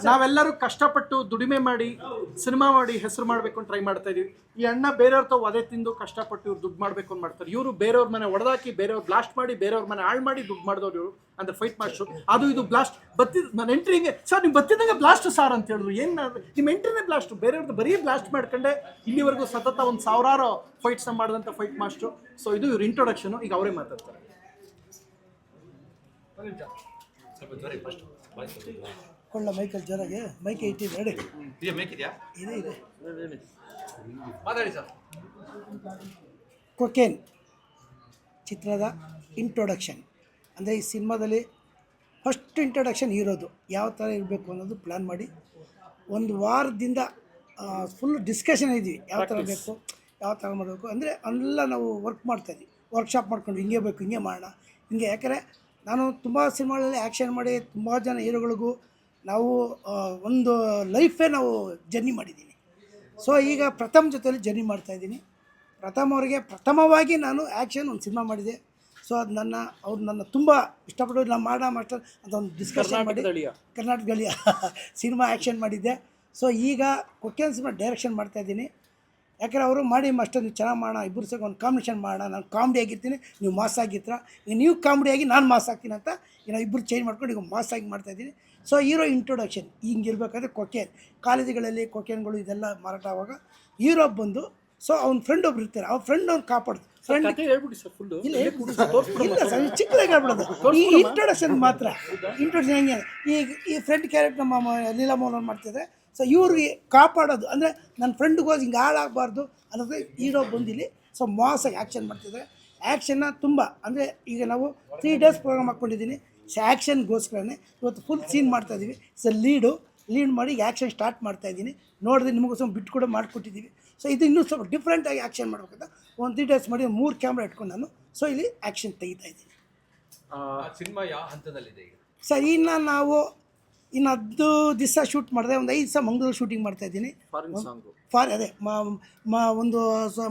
ನಾವೆಲ್ಲರೂ ಕಷ್ಟಪಟ್ಟು ದುಡಿಮೆ ಮಾಡಿ ಸಿನಿಮಾ ಮಾಡಿ ಹೆಸರು ಮಾಡಬೇಕು ಅಂತ ಟ್ರೈ ಮಾಡ್ತಾ ಇದೀವಿ. ಈ ಅಣ್ಣ ಬೇರೆಯವ್ರ ತಾವು ಅದೇ ತಿಂದು ಕಷ್ಟಪಟ್ಟು ಇವ್ರು ದುಡ್ಡು ಮಾಡಬೇಕು ಅಂತ ಮಾಡ್ತಾರೆ. ಇವರು ಬೇರೆಯವ್ರ ಮನೆ ಹೊಡೆದಾಕಿ ಬೇರೆಯವ್ರು ಬ್ಲಾಸ್ಟ್ ಮಾಡಿ ಬೇರೆಯವ್ರ ಮನೆ ಹಾಳು ಮಾಡಿ ದುಡ್ಡು ಮಾಡಿದವ್ರು ಇವರು. ಅಂದ್ರೆ ಫೈಟ್ ಮಾಸ್ಟ್ರು ಅದು ಇದು ಬ್ಲಾಸ್ಟ್ ಬತ್ತಿದ್ ನನ್ನ ಎಂಟ್ರಿಗೆ ಸರ್ ನೀವು ಬತ್ತಿದಂಗೆ ಬ್ಲಾಸ್ಟ್ ಸಾರ್ ಅಂತ ಹೇಳಿದ್ರು. ಏನು ನಿಮ್ಮ ಎಂಟ್ರಿನೇ ಬ್ಲಾಸ್ಟ್, ಬೇರೆಯವ್ರದ್ದು ಬರೀ ಬ್ಲಾಸ್ಟ್ ಮಾಡ್ಕೊಂಡೆ ಇಲ್ಲಿವರೆಗೂ ಸತತ ಒಂದು ಸಾವಿರಾರು ಫೈಟ್ಸ್ನ ಮಾಡಿದಂಥ ಫೈಟ್ ಮಾಸ್ಟ್ರು. ಸೊ ಇದು ಇವ್ರ ಇಂಟ್ರೊಡಕ್ಷನು. ಈಗ ಅವರೇ ಮಾತಾಡ್ತಾರೆ. ಕೊಳ್ಳ ಮೈಕಲ್ ಜೊರಗೆ ಮೈಕೆ ಇಟ್ಟಿದೆ ರೆಡಿ ಇದೆ ಇದೆ ಮಾತಾಡಿ ಸರ್. ಕೊಕೇನ್ ಚಿತ್ರದ ಇಂಟ್ರೊಡಕ್ಷನ್ ಅಂದರೆ ಈ ಸಿನಿಮಾದಲ್ಲಿ ಫಸ್ಟ್ ಇಂಟ್ರೊಡಕ್ಷನ್ ಇರೋದು ಯಾವ ಥರ ಇರಬೇಕು ಅನ್ನೋದು ಪ್ಲ್ಯಾನ್ ಮಾಡಿ ಒಂದು ವಾರದಿಂದ ಫುಲ್ ಡಿಸ್ಕಷನ್ ಇದ್ವಿ. ಯಾವ ಥರ ಬೇಕು, ಯಾವ ಥರ ಮಾಡಬೇಕು ಅಂದರೆ ಎಲ್ಲ ನಾವು ವರ್ಕ್ ಮಾಡ್ತಾಯಿದ್ವಿ. ವರ್ಕ್ಶಾಪ್ ಮಾಡ್ಕೊಂಡು ಹಿಂಗೆ ಬೇಕು, ಹಿಂಗೆ ಮಾಡೋಣ, ಹಿಂಗೆ. ಯಾಕಂದರೆ ನಾನು ತುಂಬ ಸಿನಿಮಾಗಳಲ್ಲಿ ಆ್ಯಕ್ಷನ್ ಮಾಡಿ ತುಂಬ ಜನ ಹೀರೋಗಳಿಗೂ ನಾವು ಒಂದು ಲೈಫೇ ನಾವು ಜರ್ನಿ ಮಾಡಿದ್ದೀನಿ. ಸೊ ಈಗ ಪ್ರಥಮ್ ಜೊತೆಯಲ್ಲಿ ಜರ್ನಿ ಮಾಡ್ತಾಯಿದ್ದೀನಿ. ಪ್ರಥಮ್ ಅವ್ರಿಗೆ ಪ್ರಥಮವಾಗಿ ನಾನು ಆ್ಯಕ್ಷನ್ ಒಂದು ಸಿನಿಮಾ ಮಾಡಿದೆ. ಸೊ ಅದು ಅವ್ರು ನನ್ನ ತುಂಬ ಇಷ್ಟಪಟ್ಟು ನಾನು ಮಾಡೋಣ ಮಾಸ್ಟರ್ ಅಂತ ಒಂದು ಡಿಸ್ಕಷನ್ ಮಾಡಿ ಕರ್ನಾಟಕ ಗಳಿಯ ಸಿನಿಮಾ ಆ್ಯಕ್ಷನ್ ಮಾಡಿದ್ದೆ. ಸೊ ಈಗ ಕೊಕೇನ್ ಸಿನಿಮಾ ಡೈರೆಕ್ಷನ್ ಮಾಡ್ತಾಯಿದ್ದೀನಿ. ಯಾಕಂದರೆ ಅವರು ಮಾಡಿ ಮಾಸ್ಟರ್ ನೀವು ಚೆನ್ನಾಗಿ ಮಾಡೋಣ, ಇಬ್ಬರು ಸೇರಿ ಒಂದು ಕಾಂಬಿನೇಷನ್ ಮಾಡೋಣ, ನಾನು ಕಾಮಿಡಿ ಆಗಿರ್ತೀನಿ, ನೀವು ಮಾಸ್ ಆಗಿರ್ತೀರ, ಈಗ ನೀವು ಕಾಮಿಡಿಯಾಗಿ ನಾನು ಮಾಸ್ ಆಗ್ತೀನಿ ಅಂತ ನಾವು ಇಬ್ಬರು ಚೇಂಜ್ ಮಾಡ್ಕೊಂಡು ಈಗ ಮಾಸ್ ಆಗಿ ಮಾಡ್ತಾಯಿದ್ದೀನಿ. ಸೊ ಹೀರೋ ಇಂಟ್ರೊಡಕ್ಷನ್ ಹಿಂಗಿರ್ಬೇಕಾದ್ರೆ ಕೊಕೇನ್ ಕಾಲೇಜುಗಳಲ್ಲಿ ಕೊಕೇನ್ಗಳು ಇದೆಲ್ಲ ಮಾರಾಟ ಆಗುವಾಗ ಹೀರೋ ಬಂದು ಸೊ ಅವ್ನ ಫ್ರೆಂಡ್ ಒಬ್ರು ಇರ್ತಾರೆ, ಅವ್ರ ಫ್ರೆಂಡ್ ಅವ್ನು ಕಾಪಾಡೋದು. ಫ್ರೆಂಡ್ ಇಲ್ಲ ಸರ್, ಚಿಕ್ಕದಾಗಿ ಹೇಳ್ಬಿಡೋದು. ಈ ಇಂಟ್ರೊಡಕ್ಷನ್ ಮಾತ್ರ ಇಂಟ್ರೊಡಕ್ಷನ್ ಹೆಂಗೆ ಈಗ ಈ ಫ್ರೆಂಡ್ ಕ್ಯಾರೆಕ್ಟರ್ ನಮ್ಮ ಲೀಲಾಮೋಹನ್ ಮಾಡ್ತಿದ್ದಾರೆ. ಸೊ ಇವ್ರಿಗೆ ಕಾಪಾಡೋದು ಅಂದರೆ ನನ್ನ ಫ್ರೆಂಡ್ಗೋಗಿ ಹಿಂಗೆ ಹಾಳಾಗಬಾರ್ದು ಅನ್ನೋದು ಹೀರೋ ಬಂದಿಲ್ಲಿ. ಸೊ ಮಾಸಾಗಿ ಆ್ಯಕ್ಷನ್ ಮಾಡ್ತಿದ್ದಾರೆ. ಆ್ಯಕ್ಷನ್ನ ತುಂಬ ಅಂದರೆ ಈಗ ನಾವು 3 days ಪ್ರೋಗ್ರಾಮ್ ಹಾಕ್ಕೊಂಡಿದ್ದೀನಿ. ಸೊ ಆ್ಯಕ್ಷನ್ಗೋಸ್ಕರನೇ ಇವತ್ತು ಫುಲ್ ಸೀನ್ ಮಾಡ್ತಾಯಿದ್ದೀವಿ. ಸೊ ಲೀಡ್ ಮಾಡಿ ಈಗ ಆ್ಯಕ್ಷನ್ ಸ್ಟಾರ್ಟ್ ಮಾಡ್ತಾಯಿದ್ದೀನಿ. ನೋಡಿದ್ರೆ ನಿಮಗೋಸ್ಕರ ಬಿಟ್ಟು ಕೂಡ ಮಾಡಿಕೊಟ್ಟಿದ್ದೀವಿ. ಸೊ ಇದು ಇನ್ನೂ ಸ್ವಲ್ಪ ಡಿಫ್ರೆಂಟಾಗಿ ಆ್ಯಕ್ಷನ್ ಮಾಡ್ಬೇಕಂತ ಒಂದು 3 days ಮಾಡಿ 3 ಕ್ಯಾಮ್ರಾ ಇಟ್ಕೊಂಡು ನಾನು ಸೊ ಇಲ್ಲಿ ಆ್ಯಕ್ಷನ್ ತೆಗಿತಾ ಇದ್ದೀನಿ. ಸಿನಿಮಾ ಯಾವ ಹಂತದಲ್ಲಿದೆ ಈಗ ಸರ್? ನಾವು ಇನ್ನು 10 ದಿವಸ ಶೂಟ್ ಮಾಡಿದೆ. ಒಂದು 5 ದಿವಸ ಮಂಗಳೂರು ಶೂಟಿಂಗ್ ಮಾಡ್ತಾಯಿದ್ದೀನಿ. ಅದೇ ಒಂದು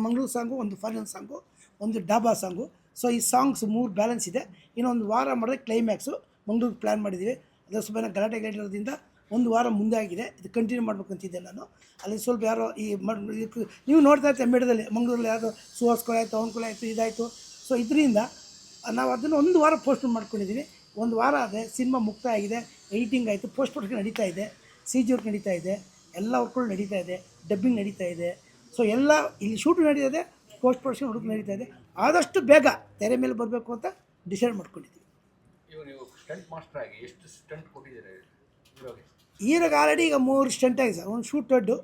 ಮಂಗಳೂರು ಸಾಂಗು, ಒಂದು ಫಾರಿನ್ ಸಾಂಗು, ಒಂದು ಡಾಬಾ ಸಾಂಗು. ಸೊ ಈ ಸಾಂಗ್ಸ್ 3 ಬ್ಯಾಲೆನ್ಸ್ ಇದೆ. ಇನ್ನೊಂದು ವಾರ ಮಾಡಿದ್ರೆ ಕ್ಲೈಮ್ಯಾಕ್ಸು ಮಂಗಳೂರು ಪ್ಲ್ಯಾನ್ ಮಾಡಿದ್ದೀವಿ. ಅದು ಸ್ವಲ್ಪ ಗಲಾಟೆ ಇರೋದ್ರಿಂದ ಒಂದು ವಾರ ಮುಂದೆ ಆಗಿದೆ. ಇದು ಕಂಟಿನ್ಯೂ ಮಾಡ್ಬೇಕಂತಿದ್ದೆ ನಾನು. ಅಲ್ಲಿ ಸ್ವಲ್ಪ ಯಾರೋ ಈ ನೀವು ನೋಡ್ತಾ ಇರ್ತೀವಿ ಮೀಡಿಯಾದಲ್ಲಿ ಮಂಗಳೂರಲ್ಲಿ ಯಾರೋ ಸುಹಾಸ್ಕೊಳೆ ಆಯಿತು, ಅವನ್ಕೊಳೆ ಆಯಿತು, ಇದಾಯಿತು. ಸೊ ಇದರಿಂದ ನಾವು ಅದನ್ನು ಒಂದು ವಾರ ಪೋಸ್ಟ್ ಮಾಡ್ಕೊಂಡಿದ್ದೀವಿ. ಒಂದು ವಾರ ಆದರೆ ಸಿನಿಮಾ ಮುಕ್ತಾಯ ಆಗಿದೆ. ಎಡಿಟಿಂಗ್ ಆಯಿತು, ಪೋಸ್ಟ್ ಪ್ರೊಡಕ್ಷನ್ ನಡೀತಾ ಇದೆ, CG ವರ್ಕ್ ನಡೀತಾ ಇದೆ, ಎಲ್ಲ ವರ್ಕ್ಗಳು ನಡೀತಾ ಇದೆ, ಡಬ್ಬಿಂಗ್ ನಡೀತಾ ಇದೆ. ಸೊ ಎಲ್ಲ ಇಲ್ಲಿ ಶೂಟಿಂಗ್ ನಡೀತಾ ಇದೆ, ಪೋಸ್ಟ್ ಪ್ರೊಡಕ್ಷನ್ ಹುಡುಕ್ ನಡೀತಾ ಇದೆ. ಆದಷ್ಟು ಬೇಗ ತೆರೆ ಮೇಲೆ ಬರಬೇಕು ಅಂತ ಡಿಸೈಡ್ ಮಾಡ್ಕೊಂಡಿದ್ದೀವಿ. ನೀವು ಸ್ಟಂಟ್ ಮಾಸ್ಟರ್ ಆಗಿ ಎಷ್ಟು ಸ್ಟಂಟ್ ಕೊಟ್ಟಿದ್ದೀರಿ ಹೀರೋಗೆ? ಆಲ್ರೆಡಿ ಈಗ 3 ಸ್ಟಂಟ್ ಆಗಿದೆ ಸರ್. ಒಂದು ಶೂಟ್ ದೊಡ್ಡು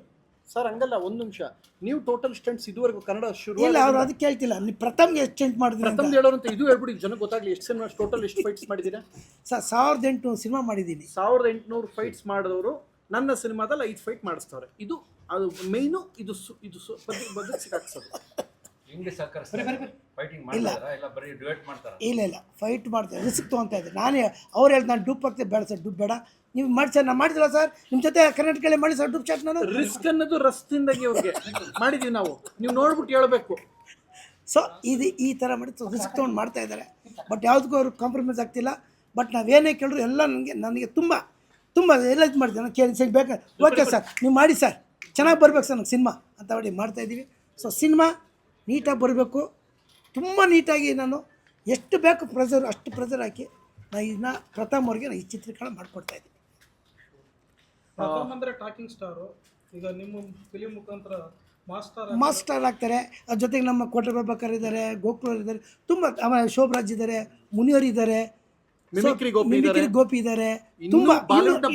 ಸರ್. ಹಂಗಲ್ಲ, ಒಂದು ನಿಮಿಷ. ನೀವು ಟೋಟಲ್ ಸ್ಟಂಟ್ಸ್ ಇದುವರೆಗೂ ಕನ್ನಡ ಶುರು ಇಲ್ಲ, ಅವರು ಅದಕ್ಕೆ ಹೇಳ್ತಿಲ್ಲ. ನೀವು ಪ್ರಥಮ್ಗೆ ಎಷ್ಟು ಸ್ಟಂಟ್ ಮಾಡಿದ್ರಿ ಪ್ರಥಮ್ ಹೇಳೋರಂತ ಇದು ಹೇಳ್ಬಿಡಿ, ಜನಕ್ಕೆ ಗೊತ್ತಾಗಲಿ. ಎಷ್ಟು ಸಿನಿಮಾ ಟೋಟಲ್ ಎಷ್ಟು ಫೈಟ್ಸ್ ಮಾಡಿದ್ದೀರಾ ಸರ್? 1800 ಸಿನಿಮಾ ಮಾಡಿದ್ದೀನಿ. 1800 ಫೈಟ್ಸ್ ಮಾಡಿದವರು ನನ್ನ ಸಿನಿಮಾದಲ್ಲಿ 5 ಫೈಟ್ ಮಾಡಿಸ್ತವ್ರೆ. ಇದು ಅದು ಮೈನು. ಇದು ಬದಲು ಸಿಕ್ಕಾಕ್ಸೋದು. ಇಲ್ಲ ಫೈಟ್ ಮಾಡ್ತಾರೆ, ರಿಸ್ಕ್ ತೊಗೊತಾ ಇದ್ದಾರೆ. ನಾನೇ ಅವ್ರು ಹೇಳ್ತಾರೆ ನಾನು ಡೂಪ್ ಹಾಕ್ತೆ, ಬೇಡ ಸರ್ ಡೂಪ್ ಬೇಡ, ನೀವು ಮಾಡಿ ಸರ್. ನಾನು ಮಾಡಿದಿಲ್ಲ ಸರ್, ನಿಮ್ಮ ಜೊತೆ ಕರ್ನಾಟಕಲ್ಲೇ ಮಾಡಿ ಸರ್ ಡೂಪ್ ಶಾಟ್. ನಾನು ರಿಸ್ಕ್ ಅನ್ನೋದು ರಸ್ತಿಂದಾಗಿ ಅವ್ರಿಗೆ ಮಾಡಿದ್ದೀವಿ ನಾವು, ನೀವು ನೋಡ್ಬಿಟ್ಟು ಹೇಳ್ಬೇಕು. ಸೊ ಇದು ಈ ಥರ ಮಾಡಿ ರಿಸ್ಕ್ ತೊಗೊಂಡು ಮಾಡ್ತಾ ಇದ್ದಾರೆ. ಬಟ್ ಯಾವುದಕ್ಕೂ ಅವರು ಕಾಂಪ್ರಮೈಸ್ ಆಗ್ತಿಲ್ಲ. ಬಟ್ ನಾವೇನೇ ಕೇಳಿದ್ರು ಎಲ್ಲ ನನಗೆ ತುಂಬ ಎಲ್ಲ ಇದು ಮಾಡ್ತೀನಿ. ನಾನು ಕೇಳಿ ಸರಿ ಬೇಕು, ಓಕೆ ಸರ್ ನೀವು ಮಾಡಿ ಸರ್, ಚೆನ್ನಾಗಿ ಬರ್ಬೇಕು ಸರ್ ನನಗೆ ಸಿನಿಮಾ ಅಂತ ಮಾಡಿ ಮಾಡ್ತಾಯಿದ್ದೀವಿ. ಸೊ ಸಿನಿಮಾ ನೀಟಾಗಿ ಬರಬೇಕು. ತುಂಬ ನೀಟಾಗಿ ನಾನು ಎಷ್ಟು ಬೇಕು ಪ್ರೆಸರ್ ಅಷ್ಟು ಪ್ರೆಸರ್ ಹಾಕಿ ನಾನು ಇದನ್ನ ಪ್ರಥಮ್ ಅವ್ರಿಗೆ ನಾನು ಈ ಚಿತ್ರೀಕರಣ ಮಾಡಿಕೊಡ್ತಾಯಿದ್ದೀನಿ. ಪ್ರಥಮ್ ಅಂದರೆ ಟಾಕಿಂಗ್ ಸ್ಟಾರು. ಈಗ ನಿಮ್ಮ ಫಿಲಿಮ್ ಮುಖಾಂತರ ಮಾಸ್ಟರ್ ಆಗ್ತಾರೆ. ಅದ್ರ ಜೊತೆಗೆ ನಮ್ಮ ಕೋಟೆ ಪ್ರಭಾಕರ್ ಇದ್ದಾರೆ, ಗೋಕುಲ್ ಇದ್ದಾರೆ, ತುಂಬ ಆಮೇಲೆ ಶೋಭರಾಜ್ ಇದ್ದಾರೆ, ಮುನಿಯರ್ ಇದ್ದಾರೆ, ಮಿಮಿಕ್ರಿ ಗೋಪಿ ಇದ್ದಾರೆ. ತುಂಬ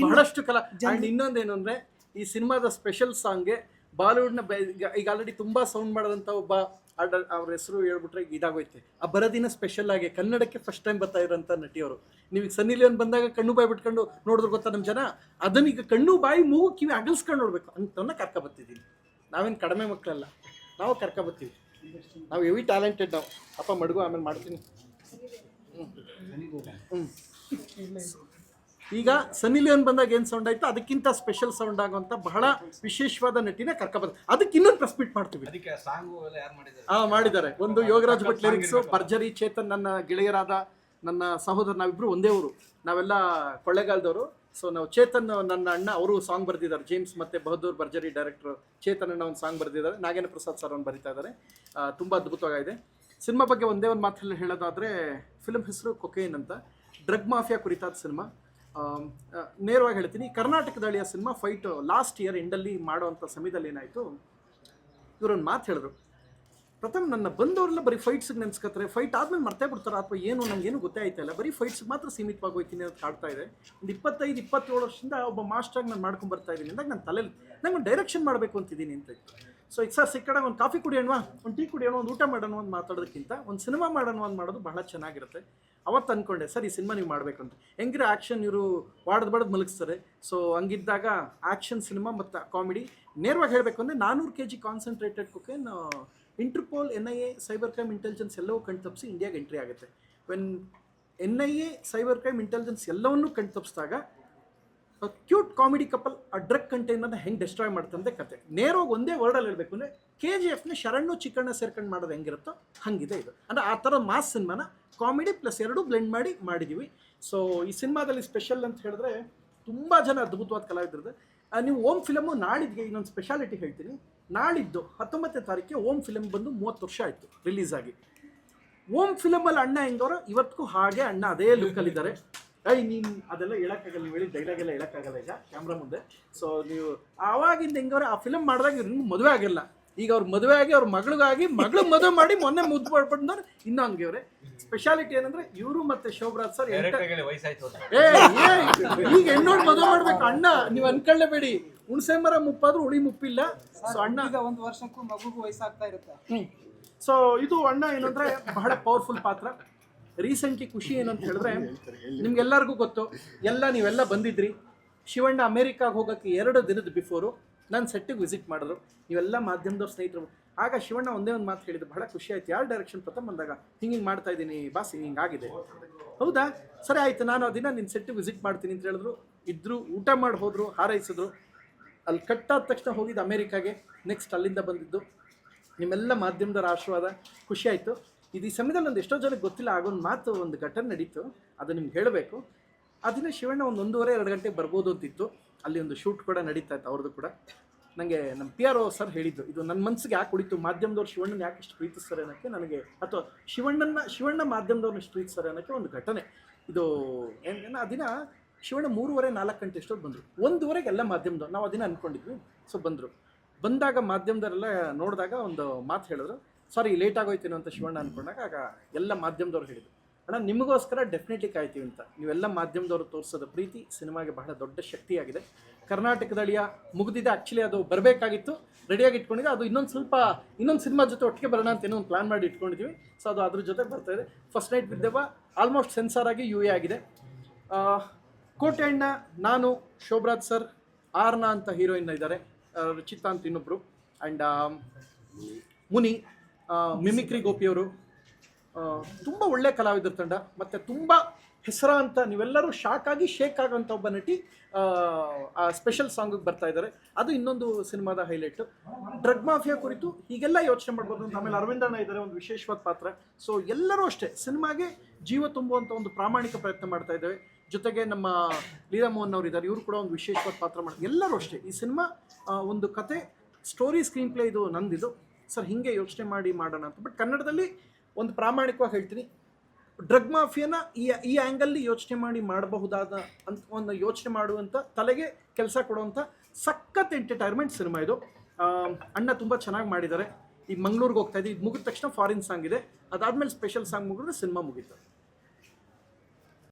ಬಹಳಷ್ಟು ಕಲಾ. ಇನ್ನೊಂದೇನು ಅಂದರೆ ಈ ಸಿನಿಮಾದ ಸ್ಪೆಷಲ್ ಸಾಂಗ್ಗೆ ಬಾಲಿವುಡ್ನ ಈಗ ಆಲ್ರೆಡಿ ತುಂಬ ಸೌಂಡ್ ಮಾಡೋದಂಥ ಒಬ್ಬ ಅವ್ರ ಹೆಸರು ಹೇಳ್ಬಿಟ್ರೆ ಇದಾಗೋಯ್ತೆ. ಆ ಬರೋದಿನ ಸ್ಪೆಷಲ್ ಆಗಿ ಕನ್ನಡಕ್ಕೆ ಫಸ್ಟ್ ಟೈಮ್ ಬರ್ತಾ ಇರೋಂಥ ನಟಿಯವರು. ನೀವೀಗ ಸನ್ನಿ ಲಿಯೋನ್ ಬಂದಾಗ ಕಣ್ಣು ಬಾಯಿ ಬಿಟ್ಕೊಂಡು ನೋಡಿದ್ರೆ ಗೊತ್ತಾ ನಮ್ಮ ಜನ, ಅದನ್ನ ಈಗ ಕಣ್ಣು ಬಾಯಿ ಮೂಗು ಕಿವಿ ಅಗಲ್ಸ್ಕೊಂಡು ನೋಡ್ಬೇಕು ಅಂತವನ್ನ ಕರ್ಕೊಬತ್ತಿದ್ದೀನಿ. ನಾವೇನು ಕಡಿಮೆ ಮಕ್ಕಳಲ್ಲ, ನಾವು ಕರ್ಕೊಬತ್ತೀವಿ. ನಾವು ಹೆವಿ ಟ್ಯಾಲೆಂಟೆಡ್ ನಾವು. ಅಪ್ಪ ಮಡ್ಗು ಆಮೇಲೆ ಮಾಡ್ತೀನಿ. ಈಗ ಸನ್ನಿ ಲಿಯೋನ್ ಬಂದಾಗ ಏನು ಸೌಂಡ್ ಆಯ್ತು ಅದಕ್ಕಿಂತ ಸ್ಪೆಷಲ್ ಸೌಂಡ್ ಆಗುವಂಥ ಬಹಳ ವಿಶೇಷವಾದ ನಟಿನ ಕರ್ಕೊಬಂದು ಅದಕ್ಕೆ ಇನ್ನೊಂದು ಪ್ರೆಸ್ ಮೀಟ್ ಮಾಡ್ತೀವಿ. ಮಾಡಿದ್ದಾರೆ. ಒಂದು ಯೋಗರಾಜ್ ಭಟ್ ಲಿರಿಕ್ಸು, ಭರ್ಜರಿ, ಚೇತನ್ ನನ್ನ ಗೆಳೆಯರಾದ ನನ್ನ ಸಹೋದರ, ನಾವಿಬ್ರು ಒಂದೇ ಊರು, ನಾವೆಲ್ಲ ಕೊಳ್ಳೇಗಾಲದವರು. ಸೊ ನಾವು ಚೇತನ್ ನನ್ನ ಅಣ್ಣ ಅವರು ಸಾಂಗ್ ಬರೆದಿದ್ದಾರೆ, ಜೇಮ್ಸ್ ಮತ್ತು ಬಹದ್ದೂರ್ ಭರ್ಜರಿ ಡೈರೆಕ್ಟ್ರು ಚೇತನ್ ಅಣ್ಣ ಒಂದು ಸಾಂಗ್ ಬರೆದಿದ್ದಾರೆ, ನಾಗೇಂದ್ರ ಪ್ರಸಾದ್ ಸರ್ ಒಂದು ಬರೀತಾ ಇದ್ದಾರೆ. ತುಂಬ ಅದ್ಭುತವಾಗಿದೆ. ಸಿನಿಮಾ ಬಗ್ಗೆ ಒಂದೇ ಒಂದು ಮಾತಲ್ಲಿ ಹೇಳೋದಾದರೆ, ಫಿಲ್ಮ್ ಹೆಸರು ಕೊಕೇನ್ ಅಂತ, ಡ್ರಗ್ ಮಾಫಿಯಾ ಕುರಿತಾದ ಸಿನಿಮಾ. ನೇರವಾಗಿ ಹೇಳ್ತೀನಿ, ಕರ್ನಾಟಕದಳಿಯ ಸಿನಿಮಾ ಫೈಟ್ ಲಾಸ್ಟ್ ಇಯರ್ ಎಂಡಲ್ಲಿ ಮಾಡೋವಂಥ ಸಮಯದಲ್ಲಿ ಏನಾಯಿತು, ಇವರೊಂದು ಮಾತು ಹೇಳಿದ್ರು. ಪ್ರಥಮ ನನ್ನ ಬಂದವರೆಲ್ಲ ಬರೀ ಫೈಟ್ಸಿಗೆ ನೆನ್ಸ್ಕೊತಾರೆ, ಫೈಟ್ ಆದಮೇಲೆ ಮರ್ತೇ ಬಿಡ್ತಾರೆ ಅಥವಾ ಏನು ನನಗೇನು ಗೊತ್ತೇ ಆಯ್ತಲ್ಲ, ಬರೀ ಫೈಟ್ಸ್ಗೆ ಮಾತ್ರ ಸೀಮಿತವಾಗಿ ಹೋಗ್ತೀನಿ ಅಂತ ಕಾಡ್ತಾ ಇದೆ. ಒಂದು 25-27 ವರ್ಷದಿಂದ ಒಬ್ಬ ಮಾಸ್ಟ್ರಾಗಿ ನಾನು ಮಾಡ್ಕೊಂಡು ಬರ್ತಾ ಇದ್ದೀನಿ ಅಂದಾಗ ನನ್ನ ತಲೆಯಲ್ಲಿ ನಂಗೆ ಒಂದು ಡೈರೆಕ್ಷನ್ ಮಾಡಬೇಕು ಅಂತಿದ್ದೀನಿ ಅಂತ ಇತ್ತು. ಸೊ ಈಗ ಸರ್ ಸಿಕ್ಕಡ ಒಂದು ಕಾಫಿ ಕುಡಿಯೋಣ, ಒಂದು ಟೀ ಕುಡಿಯೋಣ, ಒಂದು ಊಟ ಮಾಡೋಣ ಅಂತ ಮಾತಾಡೋದಕ್ಕಿಂತ ಒಂದು ಸಿನಿಮಾ ಮಾಡೋಣ ಅಂತ ಮಾಡೋದು ಬಹಳ ಚೆನ್ನಾಗಿರುತ್ತೆ. ಅವತ್ತು ಅಂದ್ಕೊಂಡೆ ಸರ್ ಈ ಸಿನಿಮಾ ನೀವು ಮಾಡಬೇಕು ಅಂತ. ಹೆಂಗಿರೋ ಆ್ಯಕ್ಷನ್ ಇವರು ಬಡ್ದು ಮಲಗಿಸ್ತಾರೆ. ಸೊ ಹಂಗಿದ್ದಾಗ ಆ್ಯಕ್ಷನ್ ಸಿನಿಮಾ ಮತ್ತು ಕಾಮಿಡಿ. ನೇರವಾಗಿ ಹೇಳಬೇಕು ಅಂದರೆ 400 kg concentrated cocaine Interpol, NIA, cyber crime intelligence ಎಲ್ಲವೂ ಕಣ್ತಪ್ಪಿಸಿ ಇಂಡಿಯಾಗೆ ಎಂಟ್ರಿ ಆಗುತ್ತೆ. When NIA, cyber crime intelligence ಎಲ್ಲವನ್ನೂ ಕಣ್ತಪ್ಪಿಸಿದಾಗ ಕ್ಯೂಟ್ ಕಾಮಿಡಿ ಕಪಲ್ ಆ ಡ್ರಗ್ ಕಂಟೈನರ್ನ ಹೆಂಗೆ ಡೆಸ್ಟ್ರಾಯ್ ಮಾಡ್ತಂತೆ ಕತೆ. ನೇರವಾಗಿ ಒಂದೇ ವರ್ಡಲ್ಲಿ ಹೇಳಬೇಕು ಅಂದರೆ KGFನ ಶರಣು ಚಿಕ್ಕಣ್ಣ ಸೇರ್ಕೊಂಡು ಮಾಡೋದು ಹೆಂಗಿರುತ್ತೋ ಹಾಗಿದೆ ಇದು. ಅಂದರೆ ಆ ಥರ ಮಾಸ್ ಸಿನಿಮಾನ ಕಾಮಿಡಿ ಪ್ಲಸ್ ಎರಡೂ ಬ್ಲೆಂಡ್ ಮಾಡಿದ್ದೀವಿ. ಸೊ ಈ ಸಿನಿಮಾದಲ್ಲಿ ಸ್ಪೆಷಲ್ ಅಂತ ಹೇಳಿದ್ರೆ ತುಂಬ ಜನ ಅದ್ಭುತವಾದ ಕಲಾವಿದರಿದೆ. ನೀವು ಓಮ್ ಫಿಲಮು ನಾಳಿದ್ಗೆ ಇನ್ನೊಂದು ಸ್ಪೆಷಾಲಿಟಿ ಹೇಳ್ತೀನಿ. ನಾಳಿದ್ದು 19ನೇ ತಾರೀಕಿಗೆ ಓಮ್ ಫಿಲಮ್ ಬಂದು 30 ವರ್ಷ ಆಯಿತು ರಿಲೀಸ್ ಆಗಿ. ಓಮ್ ಫಿಲಮಲ್ಲಿ ಅಣ್ಣ ಹೆಂಗವರು ಇವತ್ತಿಗೂ ಹಾಗೆ ಅಣ್ಣ ಅದೇ ಲುಕ್ಕಲ್ಲಿದ್ದಾರೆ. ನೀನು ಅದೆಲ್ಲ ಹೇಳೋಕ್ಕಾಗಲ್ಲ, ನೀವು ಹೇಳಿ ಡೈಲಾಗ್ ಎಲ್ಲ ಹೇಳೋಕ್ಕಾಗಲ್ಲ ಈಗ ಕ್ಯಾಮ್ರಾ ಮುಂದೆ. ಸೊ ನೀವು ಆವಾಗಿಂದ ಹೆಂಗವ್ರೆ ಆ ಫಿಲಮ್ ಮಾಡಿದಾಗ ಇವ್ರಿಗೆ ಮದುವೆ ಆಗಿಲ್ಲ. ಈಗ ಅವ್ರ ಮದುವೆ ಆಗಿ ಅವ್ರ ಮಗಳಿಗಾಗಿ ಮಗಳು ಮದುವೆ ಮಾಡಿ ಮೊನ್ನೆ ಮುದ್ದು ಮಾಡ್ಕೊಂಡ್ರೆ ಇನ್ನೂ ಹಂಗೆ ಅವ್ರೆ. ಸ್ಪೆಷಾಲಿಟಿ ಏನಂದ್ರೆ ಇವರು ಮತ್ತೆ ಶೋಭರಾಜ್ ಸರ್ ಈಗ ಹೆಣ್ಣೋಡ್ ಮದುವೆ ಮಾಡ್ಬೇಕು ಅಣ್ಣ, ನೀವು ಅನ್ಕೊಳ್ಳೇಬೇಡಿ. ಹುಣಸೆ ಮರ ಮುಪ್ಪಾದ್ರೂ ಉಳಿ ಮುಪ್ಪಿಲ್ಲ. ಸೊ ಅಣ್ಣ ಈಗ 1 ವರ್ಷಕ್ಕೂ ಮಗುಗೂ ವಯಸ್ಸಾಗ್ತಾ ಇರುತ್ತೆ. ಸೊ ಇದು ಅಣ್ಣ ಏನಂದ್ರೆ ಬಹಳ ಪವರ್ಫುಲ್ ಪಾತ್ರ. ರೀಸೆಂಟ್ಲಿ ಖುಷಿ ಏನಂತ ಹೇಳಿದ್ರೆ ನಿಮ್ಗೆಲ್ಲರಿಗೂ ಗೊತ್ತು, ನೀವೆಲ್ಲ ಬಂದಿದ್ರಿ. ಶಿವಣ್ಣ ಅಮೇರಿಕಾಗೆ ಹೋಗೋಕ್ಕೆ 2 ದಿನದ ಬಿಫೋರು ನನ್ನ ಸೆಟ್ಟಿಗೆ ವಿಸಿಟ್ ಮಾಡಿದ್ರು. ನೀವೆಲ್ಲ ಮಾಧ್ಯಮದವ್ರ ಸ್ನೇಹಿತರು. ಆಗ ಶಿವಣ್ಣ ಒಂದೇ ಒಂದು ಮಾತು ಹೇಳಿದ್ದು, ಬಹಳ ಖುಷಿ ಆಯ್ತು. ಯಾರು ಡೈರೆಕ್ಷನ್ ಪ್ರಥಮ ಬಂದಾಗ ಹಿಂಗೆ ಮಾಡ್ತಾ ಇದ್ದೀನಿ ಬಾಸ್, ಹಿಂಗೆ ಆಗಿದೆ. ಹೌದಾ ಸರಿ ಆಯಿತು, ನಾನು ಆ ದಿನ ನಿನ್ನ ಸೆಟ್ಟಿಗೆ ವಿಸಿಟ್ ಮಾಡ್ತೀನಿ ಅಂತ ಹೇಳಿದ್ರು. ಇದ್ದರು, ಊಟ ಮಾಡಿ ಹೋದರು, ಹಾರೈಸಿದ್ರು. ಅಲ್ಲಿ ಕಟ್ಟಾದ ತಕ್ಷಣ ಹೋಗಿದ್ದು ಅಮೇರಿಕಾಗೆ. ನೆಕ್ಸ್ಟ್ ಅಲ್ಲಿಂದ ಬಂದಿದ್ದು. ನಿಮ್ಮೆಲ್ಲ ಮಾಧ್ಯಮದವರ ಆಶೀರ್ವಾದ, ಖುಷಿ ಆಯಿತು. ಇದು ಈ ಸಮಯದಲ್ಲಿ ಒಂದು ಎಷ್ಟೋ ಜನಕ್ಕೆ ಗೊತ್ತಿಲ್ಲ, ಆಗೊಂದು ಮಾತು, ಒಂದು ಘಟನೆ ನಡೀತು, ಅದು ನಿಮ್ಗೆ ಹೇಳಬೇಕು. ಆ ದಿನ ಶಿವಣ್ಣ ಒಂದು 1:30-2 ಗಂಟೆಗೆ ಬರ್ಬೋದು ಅಂತಿತ್ತು. ಅಲ್ಲಿ ಒಂದು ಶೂಟ್ ಕೂಡ ನಡೀತಾ ಇತ್ತು ಅವ್ರದ್ದು ಕೂಡ. ನನಗೆ ನಮ್ಮ PRO ಸರ್ ಹೇಳಿದ್ದು, ಇದು ನನ್ನ ಮನಸ್ಸಿಗೆ ಯಾಕೆ ಉಳಿತು, ಮಾಧ್ಯಮದವ್ರು ಶಿವಣ್ಣನ ಯಾಕೆ ಇಷ್ಟು ಪ್ರೀತಿಸ್ತಾರೆ ಅನ್ನೋಕ್ಕೆ ನನಗೆ, ಅಥವಾ ಶಿವಣ್ಣ ಮಾಧ್ಯಮದವ್ರನ್ನ ಇಷ್ಟು ಪ್ರೀತಿಸ್ತಾರೆ ಅನ್ನೋಕ್ಕೆ ಒಂದು ಘಟನೆ ಇದು. ಆ ದಿನ ಶಿವಣ್ಣ 3:30-4 ಗಂಟೆ ಎಷ್ಟೊತ್ತು ಬಂದರು. 1:00 ಎಲ್ಲ ಮಾಧ್ಯಮದವ್ರು, ನಾವು ಅದನ್ನ ಅಂದ್ಕೊಂಡಿದ್ವಿ. ಸೊ ಬಂದಾಗ ಮಾಧ್ಯಮದವರೆಲ್ಲ ನೋಡಿದಾಗ ಒಂದು ಮಾತು ಹೇಳಿದ್ರು, ಸಾರಿ ಲೇಟ್ ಆಗೋಯ್ತೇನೋ ಅಂತ ಶಿವಣ್ಣ ಅಂದ್ಕೊಂಡಾಗ ಆಗ ಎಲ್ಲ ಮಾಧ್ಯಮದವ್ರು ಹೇಳಿದ್ರು, ಅಣ್ಣ ನಿಮಗೋಸ್ಕರ ಡೆಫಿನೆಟ್ಲಿ ಕಾಯ್ತೀವಿ ಅಂತ. ನೀವೆಲ್ಲ ಮಾಧ್ಯಮದವರು ತೋರಿಸೋದ ಪ್ರೀತಿ ಸಿನಿಮಾಗೆ ಬಹಳ ದೊಡ್ಡ ಶಕ್ತಿಯಾಗಿದೆ. ಕರ್ನಾಟಕದಳಿಯ ಮುಗಿದಿದೆ, ಆ್ಯಕ್ಚುಲಿ ಅದು ಬರಬೇಕಾಗಿತ್ತು, ರೆಡಿಯಾಗಿ ಇಟ್ಕೊಂಡಿದ್ದೆ. ಅದು ಇನ್ನೊಂದು ಸಿನಿಮಾ ಜೊತೆ ಒಟ್ಟಿಗೆ ಬರೋಣ ಅಂತ ಏನೋ ಒಂದು ಪ್ಲಾನ್ ಮಾಡಿ ಇಟ್ಕೊಂಡಿದ್ವಿ. ಸೊ ಅದು ಅದ್ರ ಜೊತೆಗೆ ಬರ್ತಾ ಇದೆ. ಫಸ್ಟ್ ನೈಟ್ ವಿದ್ಯವ ಆಲ್ಮೋಸ್ಟ್ ಸೆನ್ಸಾರ್ ಆಗಿ UA ಆಗಿದೆ. ಕೋಟೆಯಣ್ಣ, ನಾನು, ಶೋಭರಾಜ್ ಸರ್, ಆರ್ನಾ ಅಂತ ಹೀರೋಯಿನ್ ಇದ್ದಾರೆ, ರುಚಿತಾ ಅಂತ ಇನ್ನೊಬ್ಬರು, ಆ್ಯಂಡ್ ಮುನಿ, ಮಿಮಿಕ್ರಿ ಗೋಪಿಯವರು, ತುಂಬ ಒಳ್ಳೆ ಕಲಾವಿದರ ತಂಡ. ಮತ್ತು ತುಂಬ ಹೆಸರ ಅಂತ ನೀವೆಲ್ಲರೂ ಶಾಕ್ ಆಗಿ ಶೇಕ್ ಆಗೋಂಥ ಒಬ್ಬ ನಟಿ ಆ ಸ್ಪೆಷಲ್ ಸಾಂಗಿಗೆ ಬರ್ತಾ ಇದ್ದಾರೆ. ಅದು ಇನ್ನೊಂದು ಸಿನಿಮಾದ ಹೈಲೈಟು. ಡ್ರಗ್ ಮಾಫಿಯಾ ಕುರಿತು ಹೀಗೆಲ್ಲ ಯೋಚನೆ ಮಾಡ್ಬೋದು ಅಂತ. ಆಮೇಲೆ ಅರವಿಂದಣ್ಣ ಇದ್ದಾರೆ, ಒಂದು ವಿಶೇಷವಾದ ಪಾತ್ರ. ಸೊ ಎಲ್ಲರೂ ಅಷ್ಟೇ ಸಿನಿಮಾಗೆ ಜೀವ ತುಂಬುವಂಥ ಒಂದು ಪ್ರಾಮಾಣಿಕ ಪ್ರಯತ್ನ ಮಾಡ್ತಾ ಇದ್ದೇವೆ. ಜೊತೆಗೆ ನಮ್ಮ ಲೀಲಾ ಮೋಹನ್ ಅವರು ಇದ್ದಾರೆ, ಇವರು ಕೂಡ ಒಂದು ವಿಶೇಷವಾದ ಪಾತ್ರ ಮಾಡ್ತಾರೆ. ಎಲ್ಲರೂ ಅಷ್ಟೇ. ಈ ಸಿನಿಮಾ ಒಂದು ಕತೆ, ಸ್ಟೋರಿ, ಸ್ಕ್ರೀನ್ ಪ್ಲೇ ಇದು ನಂದಿದು ಸರ್, ಹೀಗೆ ಯೋಚನೆ ಮಾಡಿ ಮಾಡೋಣ ಅಂತ. ಬಟ್ ಕನ್ನಡದಲ್ಲಿ ಒಂದು ಪ್ರಾಮಾಣಿಕವಾಗಿ ಹೇಳ್ತೀನಿ, ಡ್ರಗ್ ಮಾಫಿಯಾನ ಈ ಆ್ಯಂಗಲ್ಲಿ ಯೋಚನೆ ಮಾಡಿ ಮಾಡಬಹುದಾದ ಅಂತ ಒಂದು ಯೋಚನೆ ಮಾಡುವಂಥ, ತಲೆಗೆ ಕೆಲಸ ಕೊಡುವಂಥ ಸಖತ್ ಎಂಟರ್ಟೈನ್ಮೆಂಟ್ ಸಿನಿಮಾ ಇದು. ಅಣ್ಣ ತುಂಬ ಚೆನ್ನಾಗಿ ಮಾಡಿದ್ದಾರೆ. ಈಗ ಮಂಗಳೂರಿಗೆ ಹೋಗ್ತಾ ಇದ್ದೀವಿ. ಇದು ಮುಗಿದ ತಕ್ಷಣ ಫಾರಿನ್ ಸಾಂಗ್ ಇದೆ, ಅದಾದಮೇಲೆ ಸ್ಪೆಷಲ್ ಸಾಂಗ್ ಮುಗಿದ್ರೆ ಸಿನಿಮಾ ಮುಗೀತು.